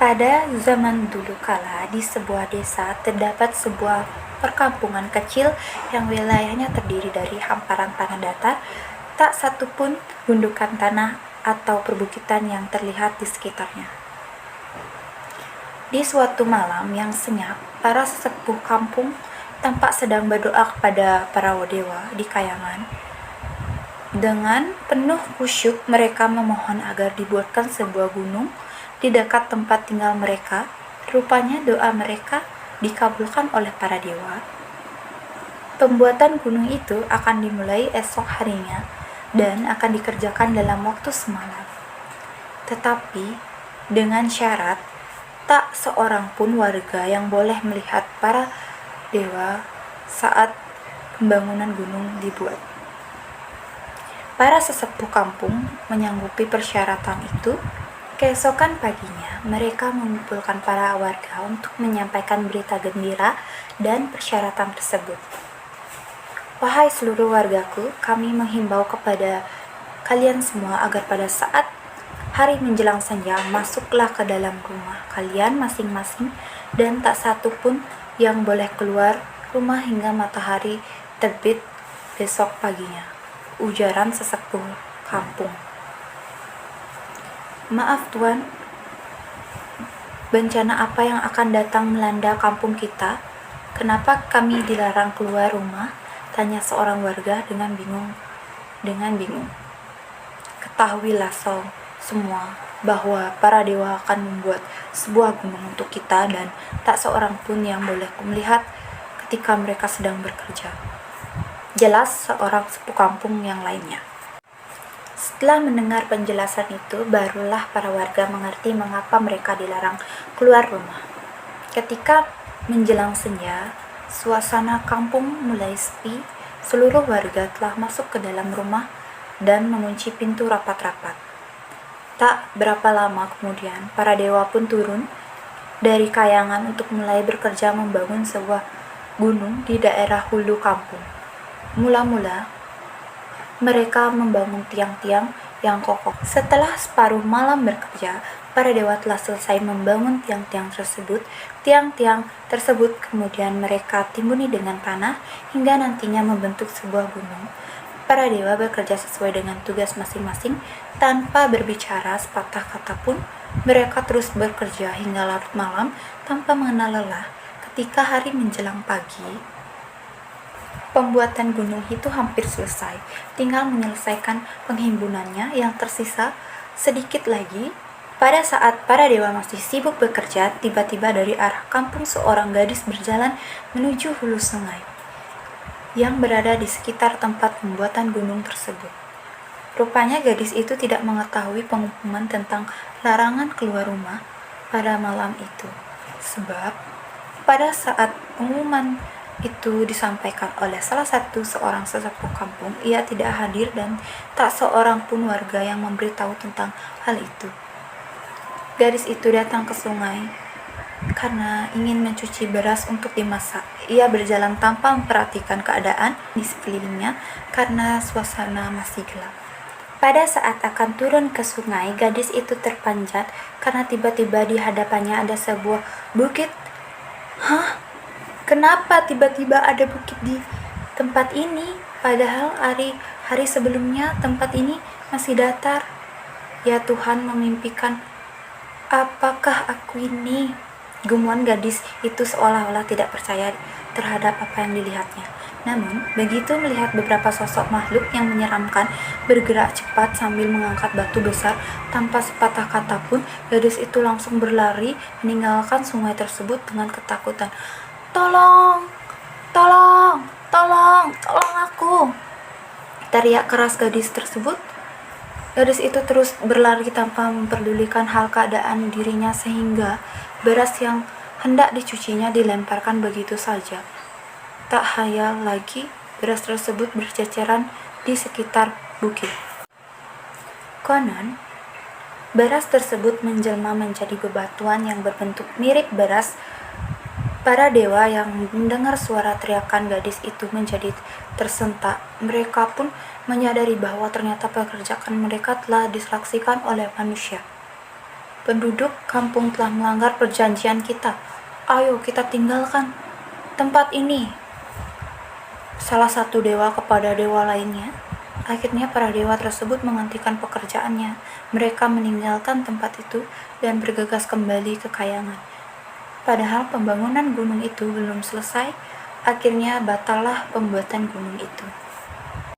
Pada zaman dulu kala, di sebuah desa terdapat sebuah perkampungan kecil yang wilayahnya terdiri dari hamparan tanah datar, tak satu pun gundukan tanah atau perbukitan yang terlihat di sekitarnya. Di suatu malam yang senyap, para sesepuh kampung tampak sedang berdoa kepada para dewa di kayangan. Dengan penuh khusyuk mereka memohon agar dibuatkan sebuah gunung di dekat tempat tinggal mereka. Rupanya doa mereka dikabulkan oleh para dewa. Pembuatan gunung itu akan dimulai esok harinya dan akan dikerjakan dalam waktu semalam. Tetapi dengan syarat tak seorang pun warga yang boleh melihat para dewa saat pembangunan gunung dibuat. Para sesepuh kampung menyanggupi persyaratan itu. Keesokan paginya, mereka mengumpulkan para warga untuk menyampaikan berita gembira dan persyaratan tersebut. Wahai seluruh wargaku, kami menghimbau kepada kalian semua agar pada saat hari menjelang senja, masuklah ke dalam rumah kalian masing-masing dan tak satu pun yang boleh keluar rumah hingga matahari terbit besok paginya, ujaran sesepuh kampung. Maaf Tuan, bencana apa yang akan datang melanda kampung kita? Kenapa kami dilarang keluar rumah? Tanya seorang warga dengan bingung. Ketahuilah semua bahwa para dewa akan membuat sebuah gunung untuk kita dan tak seorang pun yang boleh melihat ketika mereka sedang bekerja. Jelas seorang sepuh kampung yang lainnya. Setelah mendengar penjelasan itu, barulah para warga mengerti mengapa mereka dilarang keluar rumah. Ketika menjelang senja, suasana kampung mulai sepi. Seluruh warga telah masuk ke dalam rumah dan mengunci pintu rapat-rapat. Tak berapa lama kemudian, para dewa pun turun dari kayangan untuk mulai bekerja membangun sebuah gunung di daerah hulu kampung. Mula-mula, mereka membangun tiang-tiang yang kokoh. Setelah separuh malam bekerja, para dewa telah selesai membangun tiang-tiang tersebut. Tiang-tiang tersebut kemudian mereka timbuni dengan tanah hingga nantinya membentuk sebuah gunung. Para dewa bekerja sesuai dengan tugas masing-masing tanpa berbicara sepatah kata pun. Mereka terus bekerja hingga larut malam tanpa mengenal lelah. Ketika hari menjelang pagi, pembuatan gunung itu hampir selesai, tinggal menyelesaikan penghimbunannya yang tersisa sedikit lagi. Pada saat para dewa masih sibuk bekerja, tiba-tiba dari arah kampung seorang gadis berjalan menuju hulu sungai yang berada di sekitar tempat pembuatan gunung tersebut. Rupanya gadis itu tidak mengetahui pengumuman tentang larangan keluar rumah pada malam itu, sebab pada saat pengumuman itu disampaikan oleh seorang sesepuh kampung, ia tidak hadir dan tak seorang pun warga yang memberitahu tentang hal itu. Gadis itu datang ke sungai karena ingin mencuci beras untuk dimasak. Ia berjalan tanpa memperhatikan keadaan di sekelilingnya karena suasana masih gelap. Pada saat akan turun ke sungai, gadis itu terpanjat karena tiba-tiba di hadapannya ada sebuah bukit. Hah? Kenapa tiba-tiba ada bukit di tempat ini? Padahal hari sebelumnya tempat ini masih datar. Ya Tuhan, memimpikan apakah aku ini? Gumuan gadis itu seolah-olah tidak percaya terhadap apa yang dilihatnya. Namun, begitu melihat beberapa sosok makhluk yang menyeramkan bergerak cepat sambil mengangkat batu besar tanpa sepatah kata pun, gadis itu langsung berlari meninggalkan sungai tersebut dengan ketakutan. Tolong, tolong, tolong, tolong aku! Teriak keras gadis tersebut. Gadis itu terus berlari tanpa memperdulikan hal keadaan dirinya sehingga beras yang hendak dicucinya dilemparkan begitu saja. Tak hayal lagi, beras tersebut berceceran di sekitar bukit. Konon, beras tersebut menjelma menjadi bebatuan yang berbentuk mirip beras. Para dewa yang mendengar suara teriakan gadis itu menjadi tersentak. Mereka pun menyadari bahwa ternyata pekerjaan mereka telah disaksikan oleh manusia. Penduduk kampung telah melanggar perjanjian kita. Ayo kita tinggalkan tempat ini. Salah satu dewa kepada dewa lainnya. Akhirnya para dewa tersebut menghentikan pekerjaannya. Mereka meninggalkan tempat itu dan bergegas kembali ke kayangan. Padahal pembangunan gunung itu belum selesai, akhirnya batallah pembuatan gunung itu.